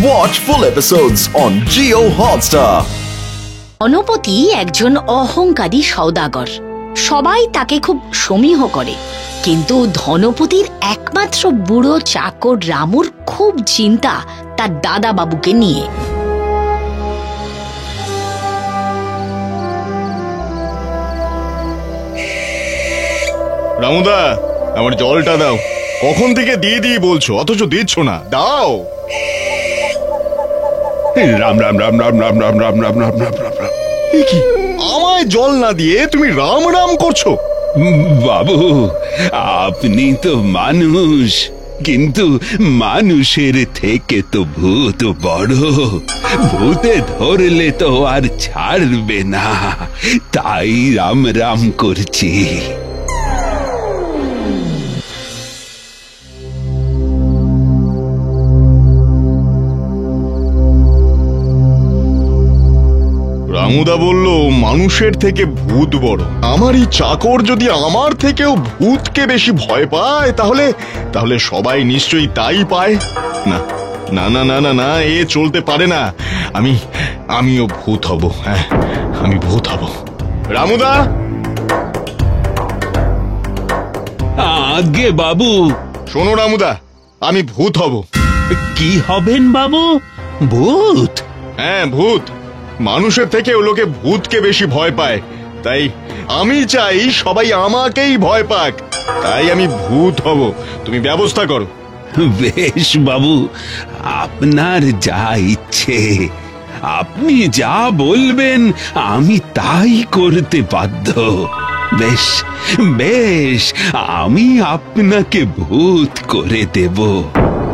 Watch full episodes on Jio Hotstar. Dhanpati একজন অহংকারী সওদাগর। সবাই তাকে খুব সমীহ করে, কিন্তু ধনপতির একমাত্র বুড়ো চাকর রামুর খুব চিন্তা তার দাদা বাবুকে নিয়ে। রামুদা, আমার জলটা দাও। কখন থেকে দিয়ে দিয়ে বলছো, অথচ দিচ্ছ না। দাও। রাম রাম রাম রাম রাম রাম রাম রাম রাম রাম রাম রাম। কি আমায় জল না দিয়ে তুমি রাম রাম করছো? বাবু, আপনি তো মানুষ, কিন্তু মানুষের থেকে তো ভূত বড়। ভূতে ধরলে তো আর ছাড়বে না, তাই রাম রাম করছি। রামুদা বলল মানুষের থেকে ভূত বড়। আমার এই চাকর যদি আমার থেকেও ভূতকে বেশি ভয় পায়, তাহলে তাহলে সবাই নিশ্চয়ই তাই পায়। না না না না না না, এ চলতে পারে না। আমিও ভূত হব। হ্যাঁ, আমি ভূত হব। রামুদা। আগে বাবু। শোনো রামুদা, আমি ভূত হব। কি হবেন বাবু? ভূত? হ্যাঁ, ভূত। মানুষের থেকে লোকে ভূতকে বেশি ভয় পায়, তাই আমি চাই সবাই আমাকেই ভয় পাক। তাই আমি ভূত হব। তুমি ব্যবস্থা করো। বেশ বাবু, আপনার যা ইচ্ছে, আপনি যা বলবেন আমি তাই করতে বাধ্য। বেশ বেশ, আমি আপনাকে ভূত করে দেব।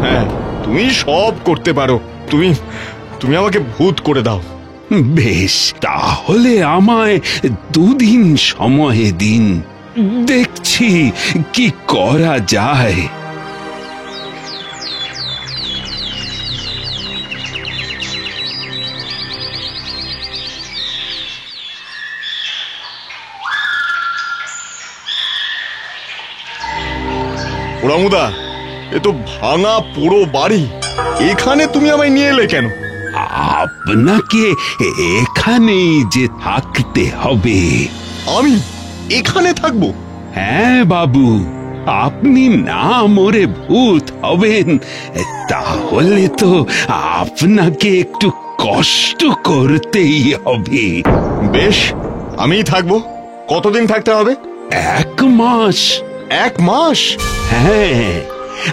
হ্যাঁ, তুমি সব করতে পারো। তুমি আমাকে ভূত করে দাও। বেশ, তাহলে আমায় 2 দিন সময় দিন, দেখছি কি করা যায়। রামুদা, এ তো ভাঙা পোড়ো বাড়ি। এখানে তুমি আমায় নিয়ে এলে কেন? আপনাকে এখানেই যে থাকতে হবে। আমি এখানে থাকবো? হ্যাঁ বাবু, আপনি না মরে ভূত হবেন, তাহলে তো আপনাকে একটু কষ্ট করতেই হবে। বেশ, আমিই থাকবো। কতদিন থাকতে হবে? 1 মাস। 1 মাস? হ্যাঁ,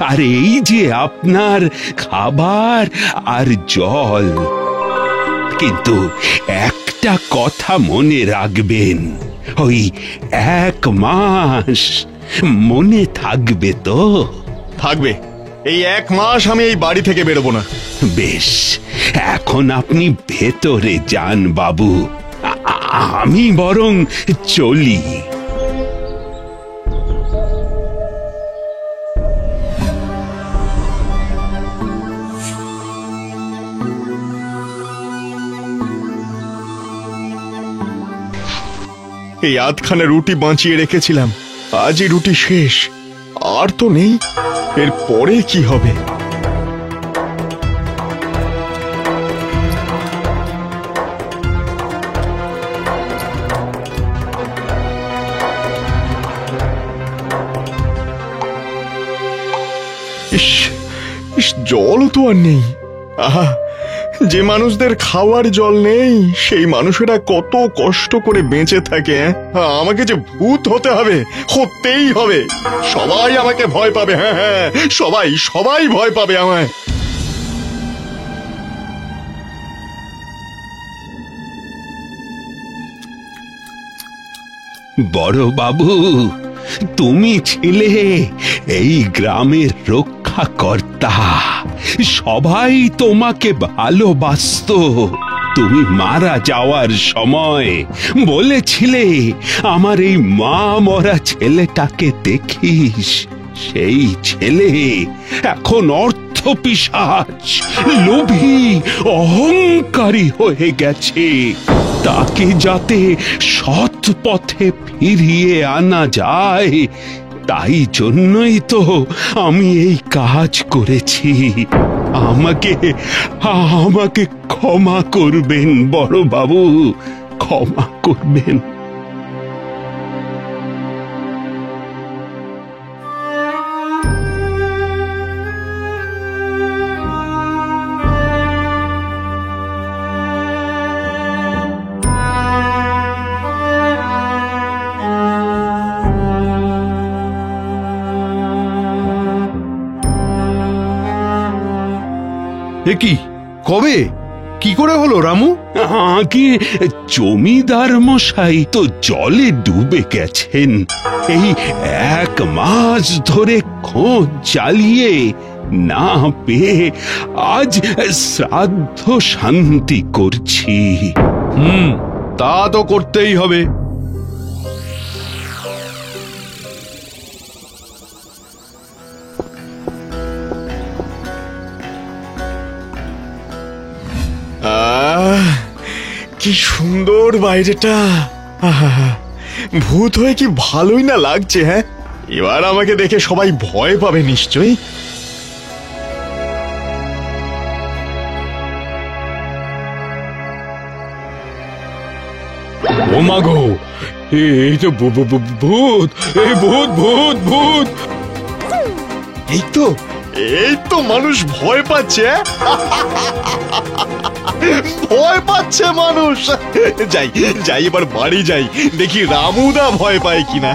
আর এই যে আপনার খাবার আর জল। কিন্তু একটা কথা মনে রাখবেন, ওই 1 মাস মনে থাকবে তো? থাকবে। এই 1 মাস আমি এই বাড়ি থেকে বেরোবো না। বেশ, এখন আপনি ভেতরে যান বাবু, আমি বরং চলি। এই আধখানা রুটি বাঁচিয়ে রেখেছিলাম, আজই রুটি শেষ। আর তো নেই। এর পরে কি হবে? ইস ইস, জলও তো আর নেই। আহা, যে মানুষদের খাওয়ার জল নেই, সেই মানুষেরা কত কষ্ট করে বেঁচে থাকে। আমাকে যে ভূত হতে হবে, হতেই হবে। সবাই আমাকে ভয় পাবে। হ্যাঁ হ্যাঁ, সবাই সবাই ভয় পাবে আমায়। বড় বাবু, তুমি ছিলে এই গ্রামের রক্ষাকর্তা। সবাই তোমাকে ভালোবাসতো। তুমি মারা যাওয়ার সময় বলেছিলে আমার এই মা মরা ছেলেটাকে দেখিস। সেই ছেলে এখন অর্থপিশাচ, লোভী, অহংকারী হয়ে গেছে। তাকে যাতে সৎ পথে ফিরিয়ে আনা যায়, তাই জন্যই তো আমি এই কাজ করেছি। আমাকে আমাকে ক্ষমা করবেন বড় বাবু, ক্ষমা করবেন। এ কি, কবে, কি করে হলো রামু? আগে জমিদার মশাই তো জলে ডুবে গেছেন। এই 1 মাস ধরে খোঁজ চালিয়ে না পেয়ে আজ শ্রাদ্ধ শান্তি করছি। তা তো করতেই হবে। কি সুন্দর বাইরেটা। আহা, ভূত হয়ে কি ভালোই না লাগছে। হ্যাঁ, এবার আমাকে দেখে সবাই ভয় পাবে নিশ্চয়ই। ও মা গো, এই তো ভূত, এই ভূত ভূত ভূত। এই তো মানুষ ভয় পাচ্ছে। ভয় পাচ্ছে মানুষ। যাই যাই, এবার বাড়ি যাই, দেখি রামুদা ভয় পায় কিনা।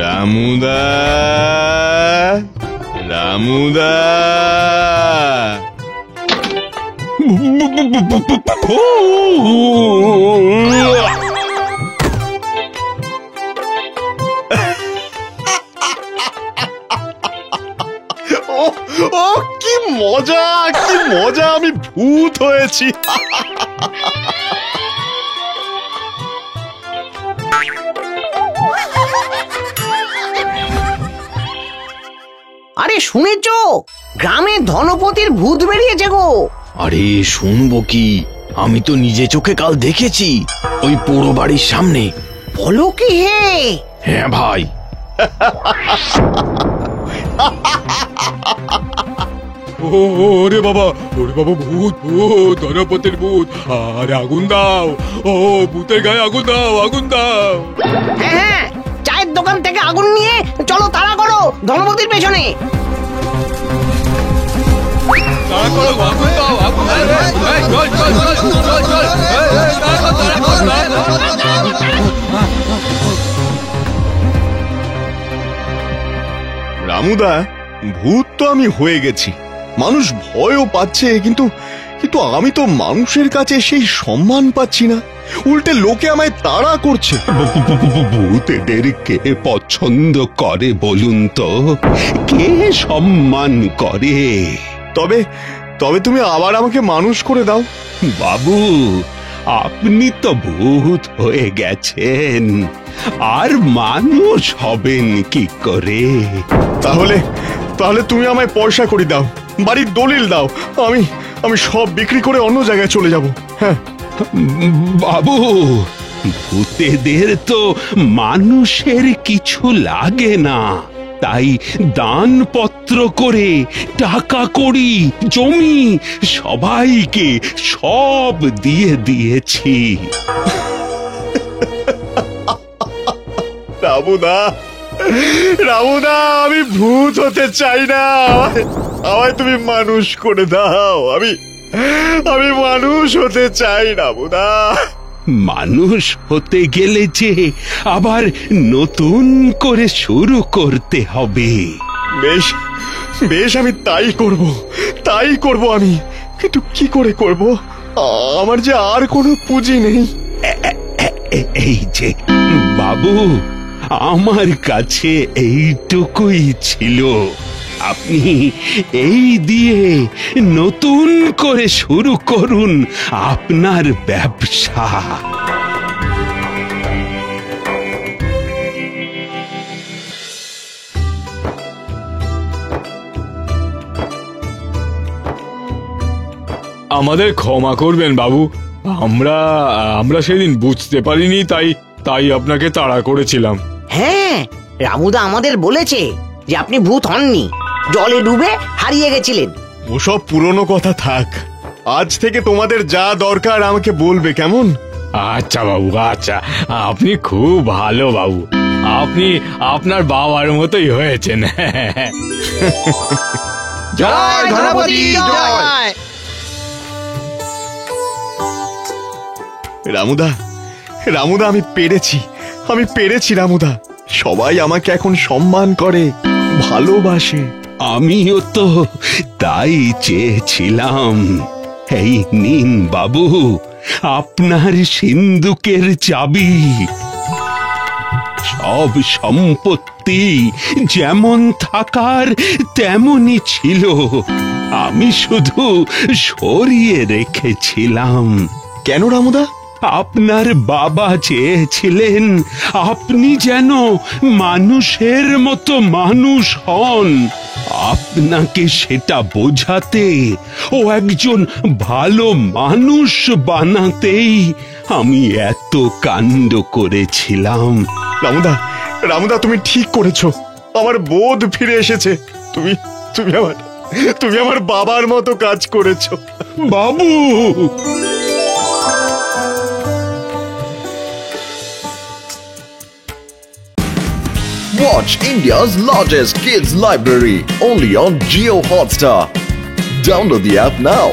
রামুদা, রামুদা, ও কি মজা, কি মজা, আমি ভূত হয়েছি। আরে শুনেছো, গ্রামে ধনপতির ভূত বেরিয়েছে গো। আরে শুনবো কি, আমি তো নিজে চোখে কাল দেখেছি ওই পোড়ো বাড়ির সামনে। বলো কি হে? হ্যাঁ ভাই। ওরে বাবা, ভূত ভূত, ধনপতির ভূত। আরে আগুন দাও, ও ভূতের গায়ে আগুন দাও, আগুন দাও। হ্যাঁ, চায়ের দোকান থেকে আগুন নিয়ে চলো, তাড়া করো ধনপতির পেছনে। রামুদা, ভূত তো আমি হয়ে গেছি, মানুষ ভয়ও পাচ্ছে, কিন্তু কিন্তু আমি তো মানুষের কাছে সেই সম্মান পাচ্ছি না, উল্টে লোকে আমায় তাড়া করছে। ভূতেদের কে পছন্দ করে বলুন তো? কে সম্মান করে? তবে তবে তুমি আবার আমাকে মানুষ করে দাও। বাবু, আপনি তো ভূত হয়ে গেছেন, আর মানুষ হবেন কি করে? তাহলে তাহলে তুমি আমায় পয়সা করে দাও, বাড়ির দলিল দাও, আমি আমি সব বিক্রি করে অন্য জায়গায় চলে যাব। হ্যাঁ বাবু, ভূতেদের তো মানুষের কিছু লাগে না, তাই দানপত্র করে টাকা কড়ি জমি সবাইকে সব দিয়ে দিয়েছি। রামুদা, রামুদা, আমি ভূত হতে চাই না, আমায় তুমি মানুষ করে দাও, আমি মানুষ হতে চাই রামুদা। মানুষ হতে গেলে যে আবার নতুন করে শুরু করতে হবে। বেশ বেশ, আমি তাই করব আমি, কিন্তু কি করে করব? আমার যে আর কোনো পুঁজি নেই। এই যে বাবু, আমার কাছে এইটুকুই ছিল, আপনি এই দিয়ে নতুন করে শুরু করুন আপনার ব্যবসা। আমাদের ক্ষমা করবেন বাবু, আমরা আমরা সেদিন বুঝতে পারিনি, তাই আপনাকে তাড়া করেছিলাম। হ্যাঁ, রামুদা আমাদের বলেছে যে আপনি ভূত হননি, জলে ডুবে হারিয়ে গেছিলেন। ওসব পুরনো কথা থাক, আজ থেকে তোমাদের যা দরকার আমাকে বলবে, কেমন? আচ্ছা বাবু, আচ্ছা, আপনি খুব ভালো বাবু, আপনি আপনার বাবার মতোই হয়েছেন। জয় ধনপতি জয়। রামুদা, রামুদা, আমি পেরেছি রামুদা। সবাই আমাকে এখন সম্মান করে, ভালোবাসে। আমিও তো তাই চেয়েছিলাম। এই নিন বাবু, আপনার সিন্ধুকের চাবি। সব সম্পত্তি যেমন থাকার তেমনই ছিল, আমি শুধু সরিয়ে রেখেছিলাম। কেন রামুদা? আপনার বাবা চেয়েছিলেন আপনি যেন মানুষের মতো মানুষ হন। আপনাকে সেটা বোঝাতে ও একজন ভালো মানুষ বানাতেই আমি এত কাণ্ড করেছিলাম। রামুদা, রামুদা, তুমি ঠিক করেছো, আমার বোধ ফিরে এসেছে। তুমি আমার বাবার মতো কাজ করেছো বাবু। Watch India's largest kids library only on Jio Hotstar. Download the app now.